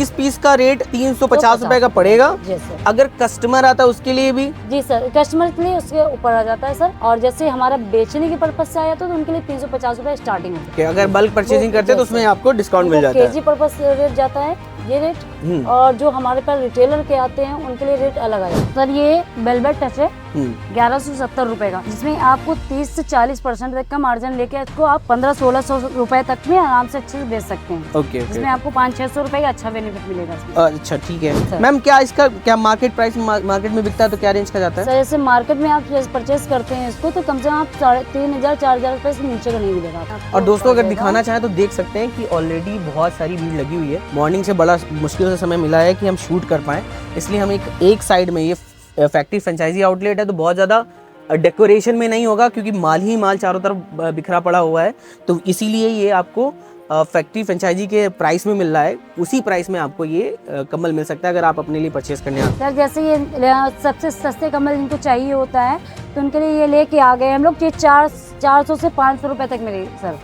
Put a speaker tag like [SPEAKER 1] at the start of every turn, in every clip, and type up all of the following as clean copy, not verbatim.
[SPEAKER 1] इस पीस का रेट 350 रुपए का पड़ेगा।
[SPEAKER 2] जी सर।
[SPEAKER 1] अगर कस्टमर आता है उसके लिए भी?
[SPEAKER 2] जी सर, कस्टमर के लिए उसके ऊपर आ जाता है सर। और जैसे हमारा बेचने के पर्पज से आया तो उनके लिए 350 रुपए स्टार्टिंग है।
[SPEAKER 1] कि अगर बल्क परचेजिंग करते हैं तो उसमें आपको डिस्काउंट मिल जाता है।
[SPEAKER 2] केजी पर्पज से रेट जाता है ये रेट, और जो हमारे पास रिटेलर के आते हैं उनके लिए रेट अलग आ जाता है। सर ये वेलवेट टच है 1170 रुपए का, जिसमें आपको 30 से 40% तक का मार्जिन लेके इसको आप 1500-1600 रुपए तक में आराम से अच्छे से बेच सकते हैं।
[SPEAKER 1] ओके,
[SPEAKER 2] इसमें आपको 500-600 रुपए का अच्छा बेनिफिट मिलेगा इसमें।
[SPEAKER 1] अच्छा ठीक है मैम, क्या इसका क्या मार्केट प्राइस मार्केट में बिकता है तो क्या रेंज का जाता है?
[SPEAKER 2] सर जैसे मार्केट में आप परचेज करते हैं इसको तो कम से कम आप 3500-4000 रुपए से नीचे का नहीं मिलेगा।
[SPEAKER 1] और दोस्तों अगर दिखाना चाहें तो देख सकते हैं कि ऑलरेडी बहुत सारी भीड़ लगी हुई है। मॉर्निंग से बड़ा मुश्किल से समय मिला है कि हम शूट कर पाएँ, इसलिए हम एक साइड में, ये फैक्ट्री फ्रेंचाइजी आउटलेट है तो बहुत ज़्यादा डेकोरेशन में नहीं होगा क्योंकि माल ही माल चारों तरफ बिखरा पड़ा हुआ है, तो इसीलिए ये आपको फैक्ट्री फ्रेंचाइजी के प्राइस में मिल रहा है। उसी प्राइस में आपको ये कम्बल मिल सकता है अगर आप अपने लिए परचेज करने आते हैं।
[SPEAKER 2] सर जैसे ये सबसे सस्ते कम्बल जिनको चाहिए होता है तो उनके लिए ये लेके आ गए हम लोग। ये 400 से 500 रुपए तक मिलेगी सर।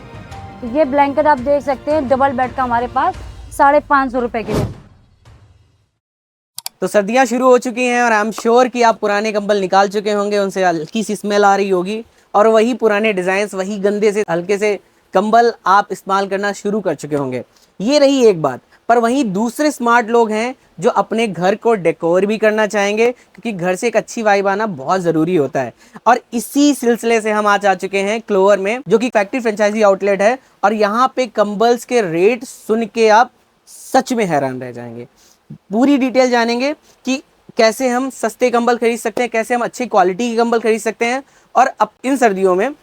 [SPEAKER 2] तो ये ब्लैंकेट आप देख सकते हैं डबल बेड का हमारे पास 550 रुपए के लिए।
[SPEAKER 1] तो सर्दियां शुरू हो चुकी हैं और आई एम श्योर कि आप पुराने कंबल निकाल चुके होंगे, उनसे हल्की सी स्मेल आ रही होगी और वही पुराने डिजाइन, वही गंदे से हल्के से कंबल आप इस्तेमाल करना शुरू कर चुके होंगे। ये रही एक बात, पर वहीं दूसरे स्मार्ट लोग हैं जो अपने घर को डेकोर भी करना चाहेंगे क्योंकि घर से एक अच्छी वाइब आना बहुत ज़रूरी होता है। और इसी सिलसिले से हम आज आ चुके हैं क्लोवर में, जो कि फैक्ट्री फ्रेंचाइजी आउटलेट है, और यहाँ पे कंबल्स के रेट सुन के आप सच में हैरान रह जाएंगे। पूरी डिटेल जानेंगे कि कैसे हम सस्ते कंबल खरीद सकते हैं, कैसे हम अच्छी क्वालिटी के कंबल खरीद सकते हैं, और अब इन सर्दियों में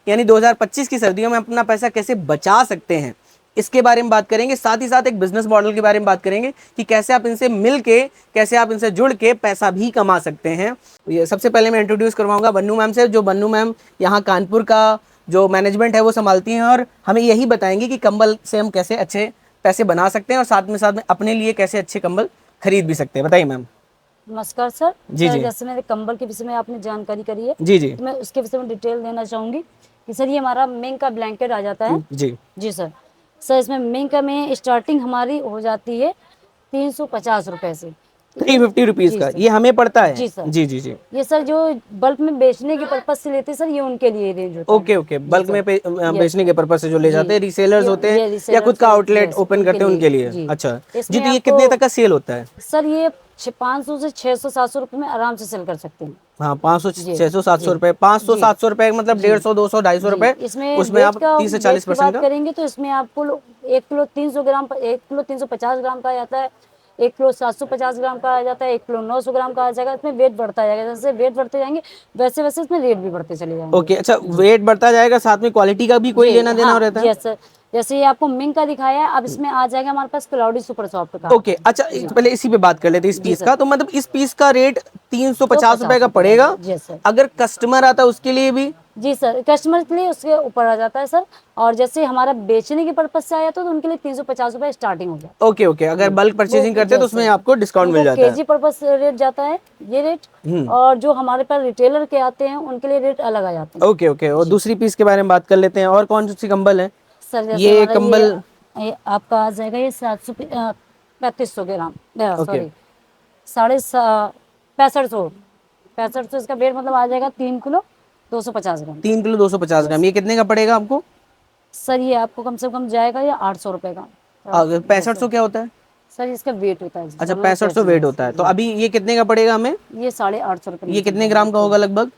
[SPEAKER 1] यानी 2025 की सर्दियों में अपना पैसा कैसे बचा सकते हैं, इसके बारे में बात करेंगे। साथ ही साथ एक बिजनेस मॉडल के बारे में बात करेंगे कि कैसे आप इनसे मिल के, कैसे आप इनसे जुड़ के पैसा भी कमा सकते हैं। ये सबसे पहले मैं इंट्रोड्यूस करवाऊंगा बन्नू मैम से, जो बन्नू मैम यहाँ कानपुर का जो मैनेजमेंट है वो संभालती हैं और हमें यही बताएंगे कि कंबल से हम कैसे अच्छे पैसे बना सकते हैं और साथ में अपने लिए कैसे अच्छे कंबल खरीद भी सकते हैं। बताइए मैम।
[SPEAKER 2] नमस्कार सर।
[SPEAKER 1] जी जी।
[SPEAKER 2] जैसे मेरे कंबल के विषय में आपने जानकारी करी है,
[SPEAKER 1] जी जी,
[SPEAKER 2] तो मैं उसके विषय में डिटेल देना चाहूंगी कि सर ये हमारा मिंग का ब्लैंकेट आ जाता है।
[SPEAKER 1] जी
[SPEAKER 2] जी सर। सर इसमें मिंग का में स्टार्टिंग हमारी हो जाती है 350 रुपए से।
[SPEAKER 1] 350 रुपीज का ये हमें पड़ता है?
[SPEAKER 2] जी सर।
[SPEAKER 1] जी जी जी।
[SPEAKER 2] ये सर जो बल्क में बेचने के पर्पज से लेते हैं सर, ये उनके लिए रेंज होता है।
[SPEAKER 1] ओके ओके, बल्क में बेचने के पर्पज से जो ले जाते हैं, रीसेलर्स होते हैं या
[SPEAKER 2] रीसेलर्स
[SPEAKER 1] खुद का आउटलेट
[SPEAKER 2] यस,
[SPEAKER 1] ओपन करते हैं उनके लिए। अच्छा जी,
[SPEAKER 2] इसमें
[SPEAKER 1] तो ये कितने तक का सेल होता है?
[SPEAKER 2] सर ये 500 से 600-700 रुपए में आराम से सेल कर सकते हैं।
[SPEAKER 1] हाँ, 500 600 700 रुपए, 500 700 रुपए मतलब 150 200 250 रुपए। उसमें आप 30 से 40% का
[SPEAKER 2] करेंगे तो इसमें आपको 1 किलो 300 ग्राम, 1 किलो 350 ग्राम का आ जाता है, 1 किलो 750 ग्राम का आ जाता है, 1 किलो 900 ग्राम का आ जाएगा। इसमें वेट बढ़ता जाएगा, जैसे वेट बढ़ते जाएंगे वैसे वैसे इसमें रेट भी बढ़ते चले जाएंगे।
[SPEAKER 1] ओके, अच्छा वेट बढ़ता जाएगा, साथ में क्वालिटी का भी कोई लेना देना रहता है?
[SPEAKER 2] Yes sir. जैसे ये आपको मिंग का दिखाया है, अब इसमें आ जाएगा हमारे पास क्लाउडी सुपर सॉफ्ट का।
[SPEAKER 1] ओके, अच्छा पहले इसी पे बात कर लेते हैं इस पीस का। तो मतलब इस पीस का रेट 350 रुपए का पड़ेगा। अगर कस्टमर आता है उसके लिए भी?
[SPEAKER 2] जी सर, कस्टमर के लिए उसके ऊपर आ जाता है सर। और जैसे हमारा बेचने के पर्पज से आया तो उनके लिए 350 रुपए स्टार्टिंग हो गया।
[SPEAKER 1] ओके ओके, अगर बल्क परचेजिंग करते हैं तो उसमें आपको डिस्काउंट मिल जाता है।
[SPEAKER 2] केजी पर्पज से रेट जाता है ये रेट, और जो हमारे पास रिटेलर के आते हैं उनके लिए रेट अलग आ जाते हैं।
[SPEAKER 1] ओके ओके, और दूसरी पीस के बारे में बात कर लेते हैं। और कौन सी कंबल है?
[SPEAKER 2] सर
[SPEAKER 1] ये कंबल
[SPEAKER 2] ये आपका आ जाएगा ये 3500 ग्राम, सॉरी 6500 इसका वेट मतलब आ जाएगा 3 किलो 250 ग्राम।
[SPEAKER 1] 3 किलो 250 ग्राम, ये कितने का पड़ेगा आपको?
[SPEAKER 2] सर ये आपको कम से कम जाएगा ये 800 रुपए का।
[SPEAKER 1] 6500 क्या होता है?
[SPEAKER 2] सर इसका वेट होता है।
[SPEAKER 1] अच्छा, 6500 वेट होता है। तो अभी ये कितने का पड़ेगा हमें?
[SPEAKER 2] ये 850 रुपए।
[SPEAKER 1] ये कितने ग्राम का होगा लगभग?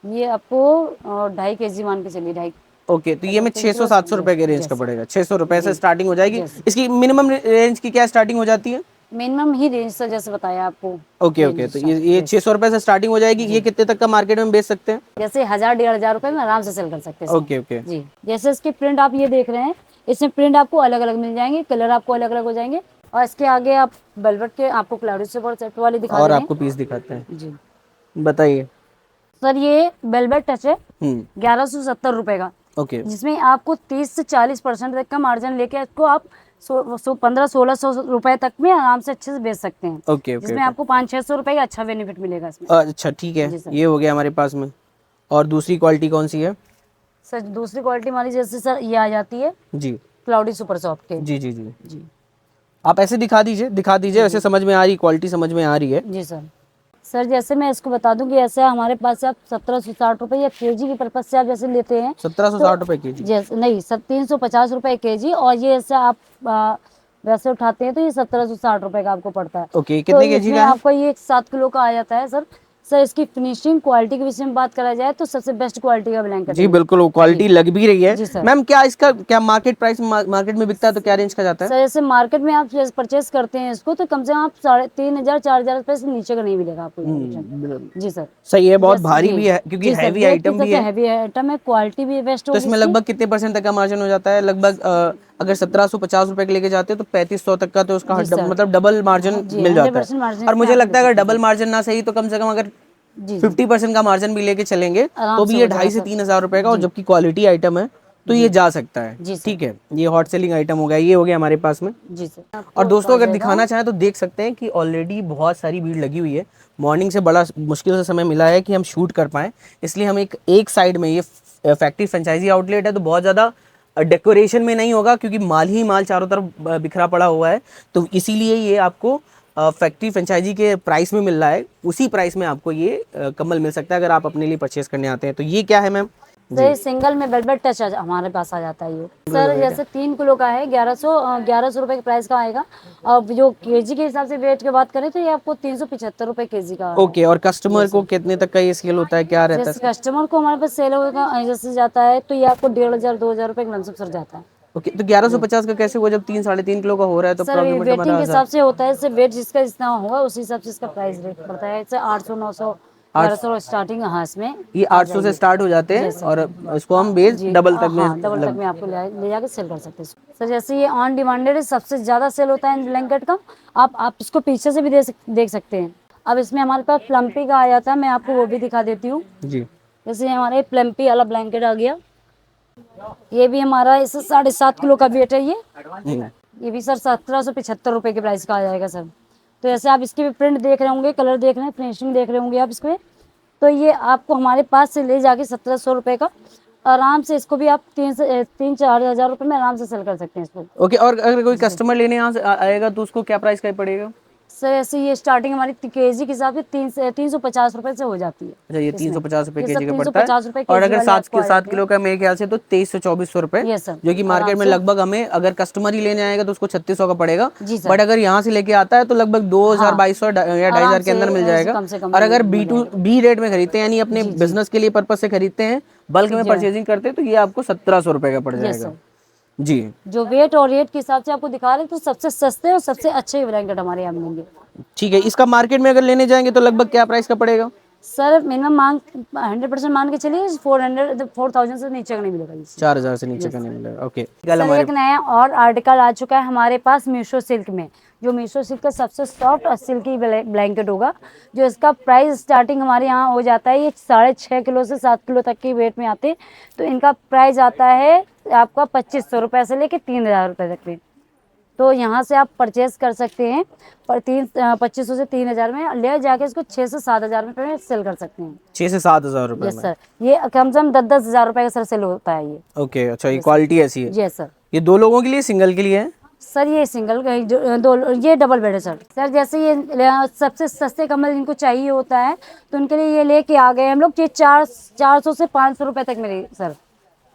[SPEAKER 2] ये आपको 2.5 केजी मान के चलिए, 2.5।
[SPEAKER 1] ओके, तो ये में 600 700 रुपए के रेंज का पड़ेगा। 600 रुपए से स्टार्टिंग हो जाएगी। इसकी मिनिमम रेंज की क्या स्टार्टिंग हो जाती है?
[SPEAKER 2] मिनिमम ही रेंज सर जैसे बताया आपको।
[SPEAKER 1] ओके ओके, तो ये 600 रुपए से स्टार्टिंग हो जाएगी। ये कितने तक का मार्केट में बेच सकते हैं?
[SPEAKER 2] जैसे 1000-1500 रुपए में आराम से सेल कर सकते हैं।
[SPEAKER 1] ओके ओके
[SPEAKER 2] जी। जैसे इसके प्रिंट आप ये देख रहे हैं, इसमें प्रिंट आपको अलग अलग मिल जाएंगे, कलर आपको अलग अलग हो जाएंगे। और इसके आगे आप वेलवेट के आपको क्लाउडी सुपर सेट वाले दिखा
[SPEAKER 1] और
[SPEAKER 2] रहे हैं।
[SPEAKER 1] आपको पीस दिखाते हैं
[SPEAKER 2] जी,
[SPEAKER 1] बताइए।
[SPEAKER 2] सर ये वेलवेट टच है 1170 रुपए का।
[SPEAKER 1] ओके,
[SPEAKER 2] जिसमें आपको 30 से 40% तक का मार्जिन लेके इसको आप 1500-1600 रुपए तक में आराम से अच्छे से बेच सकते हैं।
[SPEAKER 1] ओके ओके,
[SPEAKER 2] जिसमें आपको 500-600 रुपए का अच्छा बेनिफिट मिलेगा इसमें।
[SPEAKER 1] अच्छा ठीक है, ये हो गया हमारे पास में। और दूसरी क्वालिटी कौन सी है?
[SPEAKER 2] सर दूसरी क्वालिटी हमारी जैसे सर ये आ जाती है
[SPEAKER 1] जी,
[SPEAKER 2] क्लाउडी सुपर सॉफ्ट के।
[SPEAKER 1] जी जी जी
[SPEAKER 2] जी।
[SPEAKER 1] आप ऐसे दिखा दीजिए, वैसे समझ में आ रही, क्वालिटी समझ में आ रही है।
[SPEAKER 2] जी सर। सर जैसे मैं इसको बता दूं कि ऐसे हमारे पास आप 1760 रुपये या केजी के पर्पज से आप जैसे लेते हैं
[SPEAKER 1] 1760 रुपए केजी।
[SPEAKER 2] जैसे नहीं सर 350 रुपये केजी, और ये ऐसे आप वैसे उठाते हैं तो ये 1760 रुपये का आपको पड़ता है।
[SPEAKER 1] ओके,
[SPEAKER 2] तो
[SPEAKER 1] कितने केजी
[SPEAKER 2] इसमें
[SPEAKER 1] का है?
[SPEAKER 2] आपको ये 7 किलो का आ जाता है सर। सर इसकी फिनिशिंग क्वालिटी के विषय में बात करा जाए तो सबसे बेस्ट क्वालिटी का ब्लैंकेट
[SPEAKER 1] जी
[SPEAKER 2] है।
[SPEAKER 1] बिल्कुल, वो क्वालिटी
[SPEAKER 2] जी
[SPEAKER 1] लग भी रही है।
[SPEAKER 2] जी सर।
[SPEAKER 1] मैम क्या इसका क्या मार्केट प्राइस मार्केट में बिकता है तो क्या रेंज का जाता है?
[SPEAKER 2] सर जैसे मार्केट में आप परचेस करते हैं इसको तो कम से कम आप 3500 4000 रुपये से नीचे का नहीं मिलेगा आपको ये आइटम। जी सर।
[SPEAKER 1] सही है, बहुत
[SPEAKER 2] जैसे
[SPEAKER 1] भारी
[SPEAKER 2] जी
[SPEAKER 1] भी है क्योंकि
[SPEAKER 2] जी सर,
[SPEAKER 1] हैवी
[SPEAKER 2] वेट के
[SPEAKER 1] आइटम
[SPEAKER 2] हिसाब
[SPEAKER 1] भी
[SPEAKER 2] से
[SPEAKER 1] है।
[SPEAKER 2] हैवी आइटम है, क्वालिटी भी बेस्ट
[SPEAKER 1] तो
[SPEAKER 2] होगी
[SPEAKER 1] इसमें
[SPEAKER 2] इसकी।
[SPEAKER 1] लगभग कितने परसेंट तक का मार्जिन हो जाता है? लगभग अगर 1750 रुपए के लेके जाते हैं तो 3500 तक का तो उसका
[SPEAKER 2] जी सर।
[SPEAKER 1] मतलब डबल मार्जिन
[SPEAKER 2] जी
[SPEAKER 1] मिल जाता है।
[SPEAKER 2] 100% मार्जिन
[SPEAKER 1] और
[SPEAKER 2] इसमें
[SPEAKER 1] मुझे
[SPEAKER 2] आप ले
[SPEAKER 1] लगता है अगर
[SPEAKER 2] सकते
[SPEAKER 1] डबल
[SPEAKER 2] हैं
[SPEAKER 1] मार्जिन ना सही तो कम से कम अगर
[SPEAKER 2] सर। जी जी
[SPEAKER 1] 50% का मार्जिन भी लेके चलेंगे
[SPEAKER 2] आराम
[SPEAKER 1] तो भी
[SPEAKER 2] से
[SPEAKER 1] ये
[SPEAKER 2] हो जाएगा
[SPEAKER 1] 2,500 से
[SPEAKER 2] सर।
[SPEAKER 1] 3,000 रुपए का, और
[SPEAKER 2] जी
[SPEAKER 1] जबकि क्वालिटी आइटम है तो ये
[SPEAKER 2] जी
[SPEAKER 1] जा सकता है।
[SPEAKER 2] जी सर।
[SPEAKER 1] ठीक है, ये हॉट सेलिंग आइटम हो गया, ये हो गया हमारे पास में।
[SPEAKER 2] जी सर
[SPEAKER 1] और
[SPEAKER 2] आपको
[SPEAKER 1] दोस्तों
[SPEAKER 2] आ
[SPEAKER 1] अगर
[SPEAKER 2] जाएगा।
[SPEAKER 1] दिखाना चाहें तो देख सकते हैं कि ऑलरेडी बहुत सारी भीड़ लगी हुई है। मॉर्निंग से बड़ा मुश्किल से समय मिला है कि हम शूट कर पाएँ, इसलिए हम एक साइड में, ये फैक्ट्री फ्रेंचाइजी आउटलेट है तो बहुत ज़्यादा डेकोरेशन में नहीं होगा क्योंकि माल ही माल चारों तरफ बिखरा पड़ा हुआ है, तो इसीलिए ये आपको फैक्ट्री फ्रेंचाइजी के प्राइस में मिल रहा है। उसी प्राइस में आपको ये कम्बल मिल सकता है अगर आप अपने लिए परचेस करने आते हैं। तो ये क्या है मैम?
[SPEAKER 2] सर
[SPEAKER 1] जी,
[SPEAKER 2] ये सिंगल में वेलवेट टच हमारे पास आ जाता है ये। सर जैसे 3 किलो का है 1100 रुपए के प्राइस का आएगा। और जो केजी के हिसाब से वेट की बात करें तो ये आपको 375 रुपए केजी का आता
[SPEAKER 1] ओके।
[SPEAKER 2] है।
[SPEAKER 1] और कस्टमर को कितने तक का ये सेल होता है, क्या रहता है
[SPEAKER 2] जैसे
[SPEAKER 1] इसका?
[SPEAKER 2] कस्टमर को हमारे पास सेल होगा जैसे जाता है तो ये आपको 1500 2000 रुपए के लमसम सर जाता है।
[SPEAKER 1] ओके, तो 1150 का कैसे हुआ जब 3 साढ़े 3 किलो का हो रहा है तो
[SPEAKER 2] सर
[SPEAKER 1] अप्रोक्सीमेट
[SPEAKER 2] वेटिंग
[SPEAKER 1] हमारा
[SPEAKER 2] के
[SPEAKER 1] 1000?
[SPEAKER 2] हिसाब से होता है, इससे वेट जिसका जितना होगा उसी हिसाब से इसका प्राइस रेट पड़ता है। जैसे 800 900 1100 स्टार्टिंग हाँ इसमें
[SPEAKER 1] ये
[SPEAKER 2] आ
[SPEAKER 1] 800 से
[SPEAKER 2] जाएगी।
[SPEAKER 1] स्टार्ट हो जाते हैं
[SPEAKER 2] जैसे
[SPEAKER 1] और इसको हम बेस
[SPEAKER 2] जी
[SPEAKER 1] डबल तक में
[SPEAKER 2] हाँ डबल तक में आपको ले जाके सेल कर सकते हैं। सर जैसे ये ऑन डिमांडेड है, सबसे ज़्यादा सेल होता है ब्लैंकेट का। आप इसको पीछे से भी देख सकते हैं। अब इसमें हमारे पास प्लम्पी का आ जाता है, मैं आपको वो भी दिखा देती हूँ।
[SPEAKER 1] जी।
[SPEAKER 2] जैसे हमारे प्लम्पी वाला ब्लैंकेट आ गया, ये भी हमारा इसे 7.5 किलो का वेट है
[SPEAKER 1] हम्म,
[SPEAKER 2] ये भी सर 1775 रुपए के प्राइस का आ जाएगा सर। तो ऐसे आप इसके भी प्रिंट देख रहे होंगे, कलर देख रहे हैं, फिनिशिंग देख रहे होंगे आप इसमें। तो ये आपको हमारे पास से ले जाके 1700 रुपए का आराम से इसको भी आप 3 4 हज़ार रुपए में आराम से सेल कर सकते हैं इसको।
[SPEAKER 1] ओके। और अगर कोई कस्टमर लेने यहाँ से आएगा तो उसको क्या प्राइस का पड़ेगा?
[SPEAKER 2] सर ऐसे ये स्टार्टिंग हमारी केजी के हिसाब से 350 रुपए से हो जाती है।
[SPEAKER 1] अच्छा, ये
[SPEAKER 2] इसमें
[SPEAKER 1] 350 रुपए
[SPEAKER 2] ये
[SPEAKER 1] केजी
[SPEAKER 2] सब
[SPEAKER 1] का
[SPEAKER 2] तीन सौ
[SPEAKER 1] पड़ता है।
[SPEAKER 2] पचास रुपए
[SPEAKER 1] और
[SPEAKER 2] केजी
[SPEAKER 1] अगर
[SPEAKER 2] वाले आपको आ
[SPEAKER 1] 7
[SPEAKER 2] जाते हैं।
[SPEAKER 1] किलो का मेरे ख्याल से तो 2300 से 2400 रुपए,
[SPEAKER 2] ये सर
[SPEAKER 1] जो कि मार्केट में
[SPEAKER 2] आराम से।
[SPEAKER 1] लगभग हमें अगर कस्टमर ही लेने आएगा तो उसको 3600 का पड़ेगा।
[SPEAKER 2] जी सर।
[SPEAKER 1] बट अगर यहाँ से लेके आता है तो लगभग 2000
[SPEAKER 2] हाँ
[SPEAKER 1] 2200 या
[SPEAKER 2] आराम
[SPEAKER 1] 2500 के
[SPEAKER 2] से
[SPEAKER 1] अंदर मिल जाएगा।
[SPEAKER 2] कम से कम
[SPEAKER 1] और अगर
[SPEAKER 2] मिल जाएगा।
[SPEAKER 1] B2B रेट में खरीदते हैं यानी अपने
[SPEAKER 2] जी जी
[SPEAKER 1] बिजनेस के लिए पर्पज से खरीदते हैं, बल्क में
[SPEAKER 2] जी
[SPEAKER 1] परचेजिंग करते हैं, तो ये आपको 1700 रुपए का पड़
[SPEAKER 2] ये
[SPEAKER 1] जाएगा।
[SPEAKER 2] सर
[SPEAKER 1] जी
[SPEAKER 2] जो वेट और रेट के हिसाब से आपको दिखा रहे हैं तो सबसे सस्ते और सबसे अच्छे ब्लैंकेट हमारे यहाँ मिलेंगे।
[SPEAKER 1] ठीक है। इसका मार्केट में अगर लेने जाएंगे तो लगभग क्या प्राइस का पड़ेगा?
[SPEAKER 2] सर मिनिमम मांग 100% मान के चलिए 4000 से नीचे का नहीं मिलेगा ये चीज।
[SPEAKER 1] 4000 से नीचे का नहीं मिलेगा। ओके, कल
[SPEAKER 2] सर
[SPEAKER 1] हमारे
[SPEAKER 2] एक नया और आर्टिकल आ चुका है हमारे पास मीशो सिल्क में, जो मीशो सिल्क का सबसे सॉफ्ट और सिल्की ब्लैंकेट होगा। जो इसका प्राइस स्टार्टिंग हमारे यहाँ हो जाता है, ये 6.5 किलो से 7 किलो तक की वेट में आते हैं। तो इनका प्राइस आता है आपका 2500 रुपये से लेके 3000 रुपये तक में। तो यहाँ से आप परचेज कर सकते हैं पर 2500 से 3000 में ले जाके इसको 6 से 7000 रुपये में सेल कर सकते हैं।
[SPEAKER 1] 6 से 7 हजार रुपए
[SPEAKER 2] यस
[SPEAKER 1] में।
[SPEAKER 2] सर, ये कम से कम 10-10 हजार रुपये का सर सेल होता है ये।
[SPEAKER 1] ओके, अच्छा, ये क्वालिटी ऐसी है।
[SPEAKER 2] Yes sir.
[SPEAKER 1] ये 2 लोगों के लिए, सिंगल के लिए है?
[SPEAKER 2] सर ये सिंगल दो, ये डबल बेड है सर। सर जैसे ये सबसे सस्ते कम्बल जिनको चाहिए होता है तो उनके लिए ये लेके आ गए हम लोग। ये 400 से 500 रुपये तक मिले सर।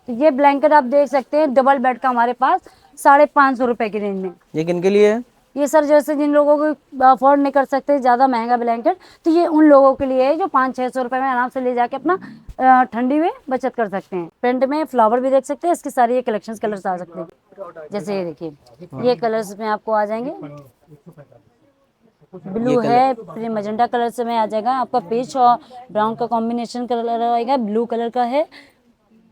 [SPEAKER 2] तो ये ब्लैंकेट आप देख सकते हैं डबल बेड का हमारे पास 550 रुपये की रेंज में।
[SPEAKER 1] ये किन के लिए है?
[SPEAKER 2] ये सर जैसे जिन लोगों को अफोर्ड नहीं कर सकते ज़्यादा महंगा ब्लैंकेट, तो ये उन लोगों के लिए है जो 500-600 रुपये में आराम से ले जाके अपना ठंडी में बचत कर सकते हैं। प्रिंट में फ्लावर भी देख सकते हैं, इसके सारे ये कलेक्शंस कलर्स आ सकते हैं। जैसे ये देखिए ये कलर्स में आपको आ जाएंगे, ब्लू है, फिर मजेंटा कलर से में आ जाएगा आपका, पीच और ब्राउन का कॉम्बिनेशन कलर आएगा, ब्लू कलर का है,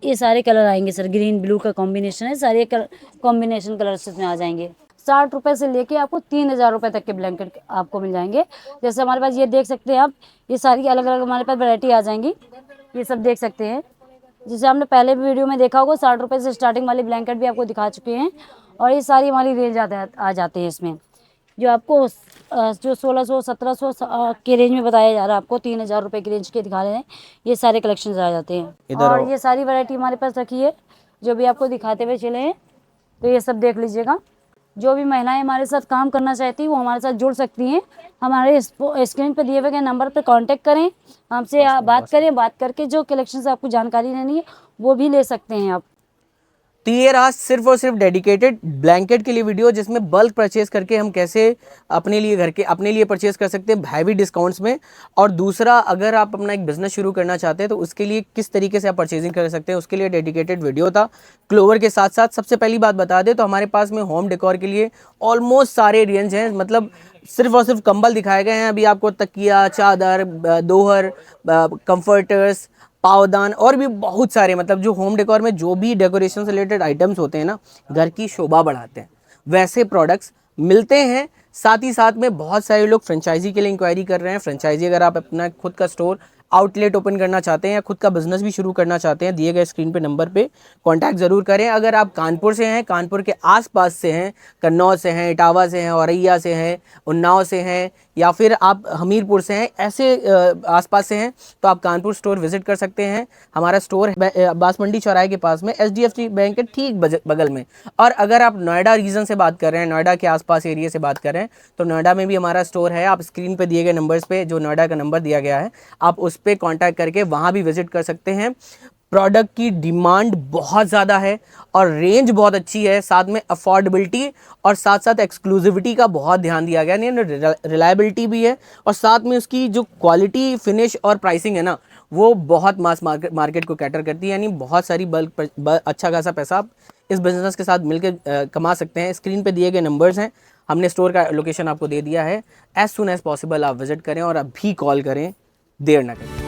[SPEAKER 2] ये सारे कलर आएंगे सर, ग्रीन ब्लू का कॉम्बिनेशन है, सारे कॉम्बिनेशन कलर्स इसमें आ जाएंगे। 60 रुपये से लेके आपको 3000 रुपये तक के ब्लैंकेट आपको मिल जाएंगे। जैसे हमारे पास ये देख सकते हैं आप, ये सारी अलग अलग हमारे पास वैरायटी आ जाएंगी, ये सब देख सकते हैं। जिसे हमने पहले भी वीडियो में देखा होगा 60 रुपये से स्टार्टिंग वाली ब्लैंकेट भी आपको दिखा चुके हैं। और ये सारी हमारी रेंज आ जाते हैं इसमें, जो आपको जो 1600 1700 के रेंज में बताया जा रहा है, आपको 3000 रुपये की रेंज के दिखा रहे हैं, ये सारे कलेक्शंस आ जाते हैं। और ये सारी वैरायटी हमारे पास रखी है जो भी आपको दिखाते हुए चले हैं, तो ये सब देख लीजिएगा। जो भी महिलाएं हमारे साथ काम करना चाहती हैं वो हमारे साथ जुड़ सकती हैं। हमारे स्क्रीन पर दिए हुए नंबर पर कांटेक्ट करें, हमसे बात करें, बात करके जो कलेक्शन से आपको जानकारी लेनी है वो भी ले सकते हैं आप।
[SPEAKER 1] तो ये रहा सिर्फ और सिर्फ डेडिकेटेड ब्लैंकेट के लिए वीडियो, जिसमें बल्क परचेज करके हम कैसे अपने लिए घर के अपने लिए परचेज कर सकते हैं हैवी डिस्काउंट्स में। और दूसरा, अगर आप अपना एक बिजनेस शुरू करना चाहते हैं तो उसके लिए किस तरीके से आप परचेजिंग कर सकते हैं, उसके लिए डेडिकेटेड वीडियो था क्लोवर के साथ साथ। सबसे पहली बात बता दें तो हमारे पास में होम डेकोर के लिए ऑलमोस्ट सारे रेंज हैं, मतलब सिर्फ और सिर्फ कंबल दिखाए गए हैं अभी आपको, तकिया, चादर, दोहर, कंफर्टर्स, पावदान और भी बहुत सारे, मतलब जो होम डेकोर में जो भी डेकोरेशन से रिलेटेड आइटम्स होते हैं ना, घर की शोभा बढ़ाते हैं, वैसे प्रोडक्ट्स मिलते हैं। साथ ही साथ में बहुत सारे लोग फ्रेंचाइजी के लिए इंक्वायरी कर रहे हैं। फ्रेंचाइजी अगर आप अपना खुद का स्टोर आउटलेट ओपन करना चाहते हैं या खुद का बिजनेस भी शुरू करना चाहते हैं, दिए गए स्क्रीन पे नंबर पे कांटेक्ट ज़रूर करें। अगर आप कानपुर से हैं, कानपुर के आसपास से हैं, कन्नौज से हैं, इटावा से हैं, औरैया से हैं, उन्नाव से हैं, या फिर आप हमीरपुर से हैं, ऐसे आसपास से हैं, तो आप कानपुर स्टोर विजिट कर सकते हैं। हमारा स्टोर अब्बास मंडी चौराहे के पास में HDFC बैंक के ठीक बगल में। और अगर आप नोएडा रीजन से बात कर रहे हैं, नोएडा के आसपास एरिया से बात कर रहे हैं, तो नोएडा में भी हमारा स्टोर है। आप स्क्रीन पे दिए गए नंबर्स पे, जो नोएडा का नंबर दिया गया है, आप उस पर कॉन्टैक्ट करके वहाँ भी विजिट कर सकते हैं। प्रोडक्ट की डिमांड बहुत ज़्यादा है और रेंज बहुत अच्छी है, साथ में अफोर्डेबिलिटी और साथ साथ एक्सक्लूसिविटी का बहुत ध्यान दिया गया है। रिलायबिलिटी भी है और साथ में उसकी जो क्वालिटी, फिनिश और प्राइसिंग है ना, वो बहुत मास मार्केट को कैटर करती है। यानी बहुत सारी अच्छा खासा पैसा आप इस बिज़नेस के साथ मिलकर कमा सकते हैं। स्क्रीन पे दिए गए नंबर्स हैं, हमने स्टोर का लोकेशन आपको दे दिया है। एज सुन एज पॉसिबल आप विजिट करें और अभी कॉल करें, देर ना करें।